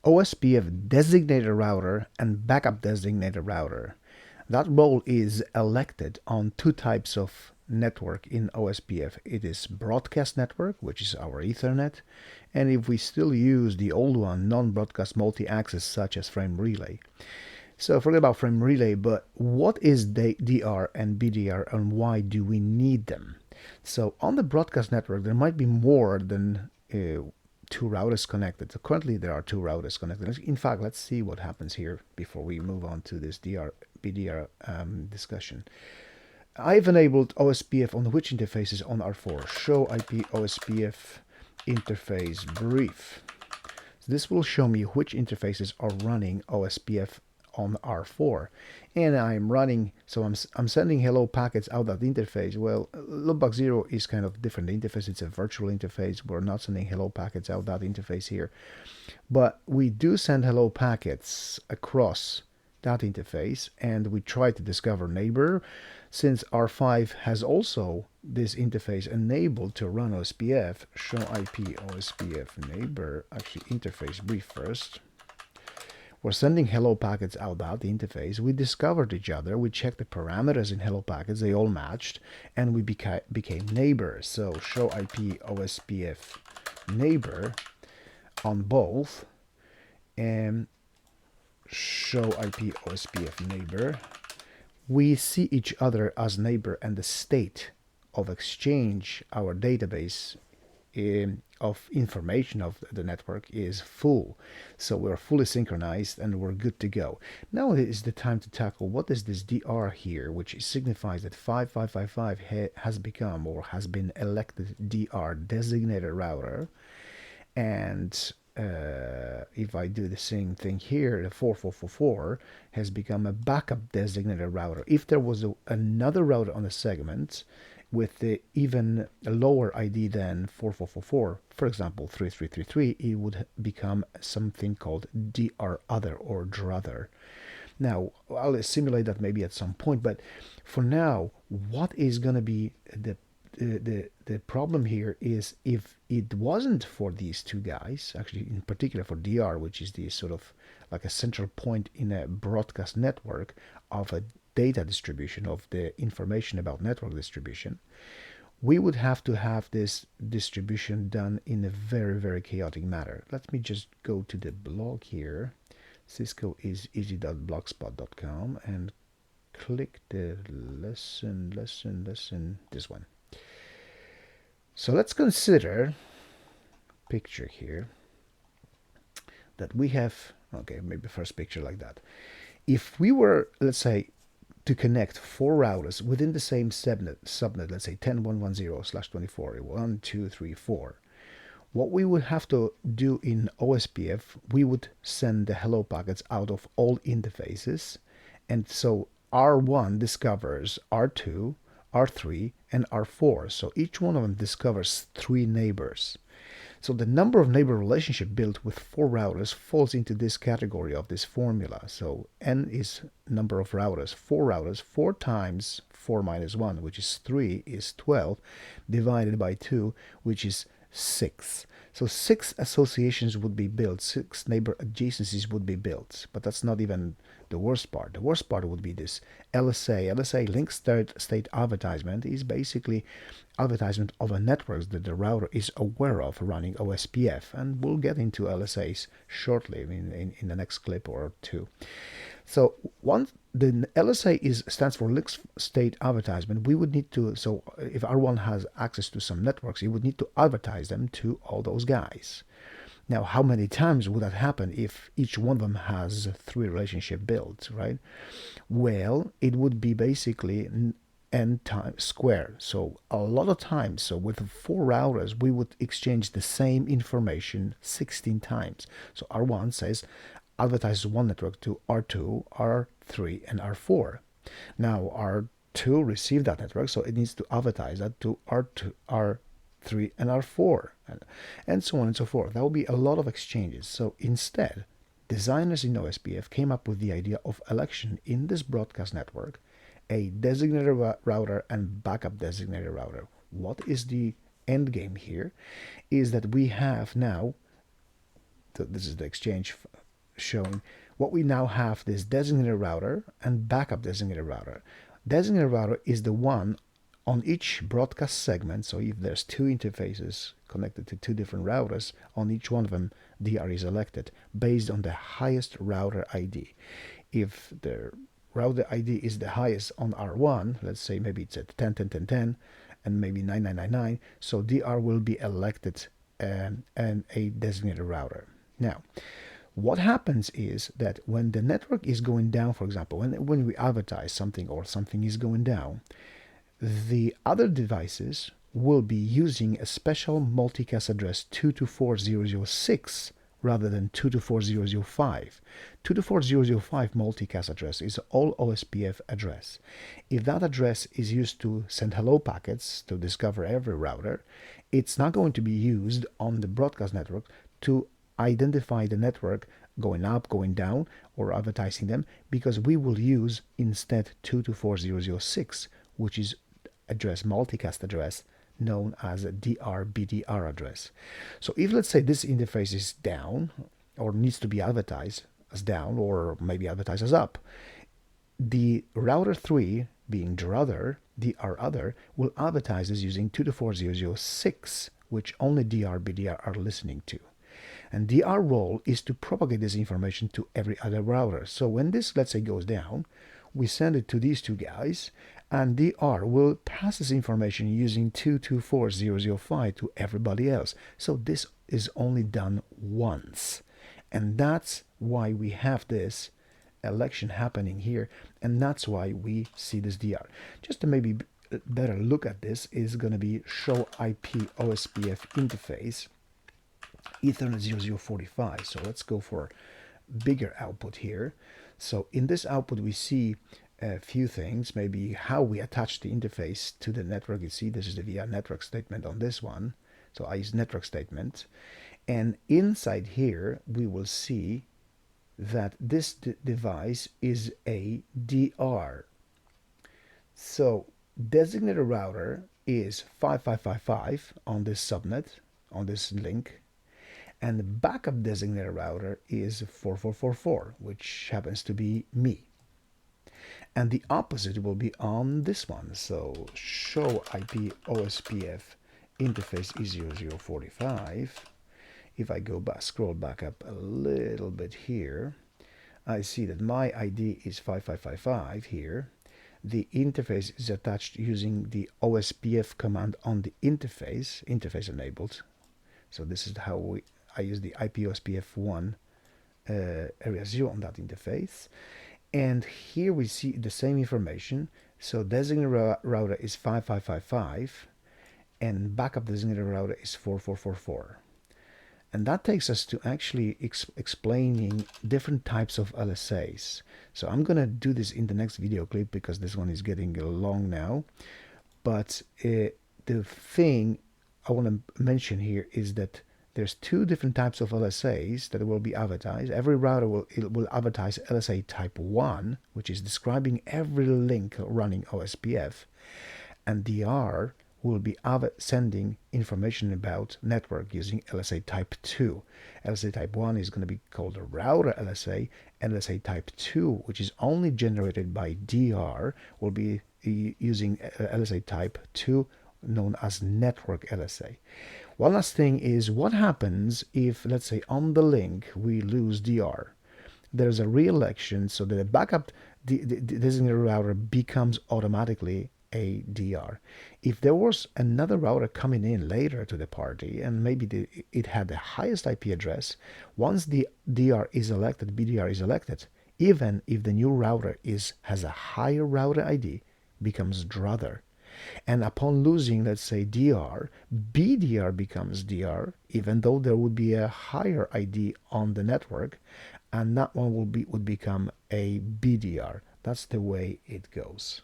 OSPF designated router and backup designated router. That role is elected on two types of network in OSPF. It is broadcast network, which is our Ethernet, and if we still use the old one, non-broadcast multi-access such as frame relay. So forget about frame relay, but what is DR and BDR and why do we need them? So on the broadcast network, there might be more than two routers connected. So currently there are two routers connected. In fact, let's see what happens here before we move on to this DR BDR discussion. I've enabled OSPF on which interfaces on R4. Show IP OSPF interface brief. So this will show me which interfaces are running OSPF on R4, and I'm running, so I'm sending hello packets out that interface. Well, loopback 0 is kind of different interface. It's a virtual interface. We're not sending hello packets out that interface here, but we do send hello packets across that interface, and we try to discover neighbor. Since R5 has also this interface enabled to run OSPF, show IP OSPF neighbor, actually interface brief first. We're sending hello packets out that interface. We discovered each other. We checked the parameters in hello packets. They all matched, and we became neighbors. So show IP OSPF neighbor on both, and show IP OSPF neighbor. We see each other as neighbor, and the state of exchange, our database of information of the network is full. So we're fully synchronized and we're good to go. Now is the time to tackle what is this DR here, which signifies that 5555 has become or has been elected DR designated router. And if I do the same thing here, the 4444 has become a backup designated router. If there was another router on the segment with the even lower ID than 4444, for example 3333, it would become something called DR other or drother. Now I'll simulate that maybe at some point, but for now, what is going to be the problem here is if it wasn't for these two guys, actually in particular for DR, which is the sort of like a central point in a broadcast network of a data distribution of the information about network distribution, we would have to have this distribution done in a very, very chaotic manner. Let me just go to the blog here, Cisco is easy.blogspot.com, and click the lesson, this one. So let's consider picture here that we have, okay, maybe first picture like that. If we were, let's say, to connect four routers within the same subnet, let's say 10.1.1.0/24, 1, 2, 3, 4, what we would have to do in OSPF, we would send the hello packets out of all interfaces, and so R1 discovers R2, R3, and R4. So each one of them discovers three neighbors. So the number of neighbor relationship built with four routers falls into this category of this formula. So n is number of routers. Four times 4 minus 1, which is 3, is 12, divided by 2, which is 6. So 6 associations would be built, 6 neighbor adjacencies would be built, but that's not even the worst part. The worst part would be this LSA. LSA, link state advertisement, is basically advertisement of a network that the router is aware of running OSPF, and we'll get into LSAs shortly in the next clip or two. So once the LSA stands for link state advertisement, we would need to, so if R1 has access to some networks, it would need to advertise them to all those guys. Now, how many times would that happen if each one of them has 3 relationship built, right? Well, it would be basically n times square, so a lot of times. So with 4 routers, we would exchange the same information 16 times. So R1 says advertises one network to R2, R3, and R4. Now R2 received that network, so it needs to advertise that to R2, R3, and R4, and so on and so forth. That will be a lot of exchanges. So instead, designers in OSPF came up with the idea of election in this broadcast network, a designated router and backup designated router. What is the end game here? Is that we have now this is the exchange showing what we now have: this designated router and backup designated router. Designated router is the one on each broadcast segment. So if there's two interfaces connected to two different routers, on each one of them DR is elected based on the highest router ID. If the router ID is the highest on R1, let's say maybe it's at 10.10.10.10 and maybe 9.9.9.9, so DR will be elected and a designated router. Now, what happens is that when the network is going down, for example, when we advertise something or something is going down, the other devices will be using a special multicast address 224.0.0.6 rather than 224.0.0.5. 224.0.0.5 multicast address is all OSPF address. If that address is used to send hello packets to discover every router, it's not going to be used on the broadcast network to identify the network going up, going down, or advertising them, because we will use instead 224.0.0.6, which is address, multicast address, known as a DR BDR address. So if, let's say, this interface is down or needs to be advertised as down or maybe advertised as up, the router 3, being DR other, will advertise this using 224.0.0.6, which only DR BDR are listening to. And DR role is to propagate this information to every other router. So when this, let's say, goes down, we send it to these two guys, and DR will pass this information using 224.0.0.5 to everybody else. So this is only done once. And that's why we have this election happening here, and that's why we see this DR. Just to maybe better look at this is going to be show IP OSPF interface Ethernet 0045. So let's go for bigger output here. So in this output we see a few things, maybe how we attach the interface to the network. You see this is the VIA network statement on this one. So I use network statement, and inside here we will see that this device is a DR. So designated router is 5555 on this subnet, on this link, and the backup designated router is 4444, which happens to be me. And the opposite will be on this one. So show IP OSPF interface E0045. If I go back, scroll back up a little bit here, I see that my ID is 5555 here. The interface is attached using the OSPF command on the interface enabled. So this is how I use the IP OSPF1 area 0 on that interface. And here we see the same information. So designated router is 5555 and backup designated router is 4444. And that takes us to actually explaining different types of LSAs. So I'm going to do this in the next video clip because this one is getting long now. But the thing I want to mention here is that there's two different types of LSAs that will be advertised. Every router will advertise LSA type 1, which is describing every link running OSPF. And DR will be sending information about network using LSA type 2. LSA type 1 is going to be called a router LSA, and LSA type 2, which is only generated by DR, will be using LSA type 2, known as network LSA. One last thing is what happens if, let's say, on the link we lose DR. There's a re-election, so the backup designated router becomes automatically a DR. If there was another router coming in later to the party and maybe it had the highest IP address, once the DR is elected, BDR is elected, even if the new router has a higher router ID, becomes Drother. And upon losing, let's say, DR, BDR becomes DR, even though there would be a higher ID on the network, and that one would become a BDR. That's the way it goes.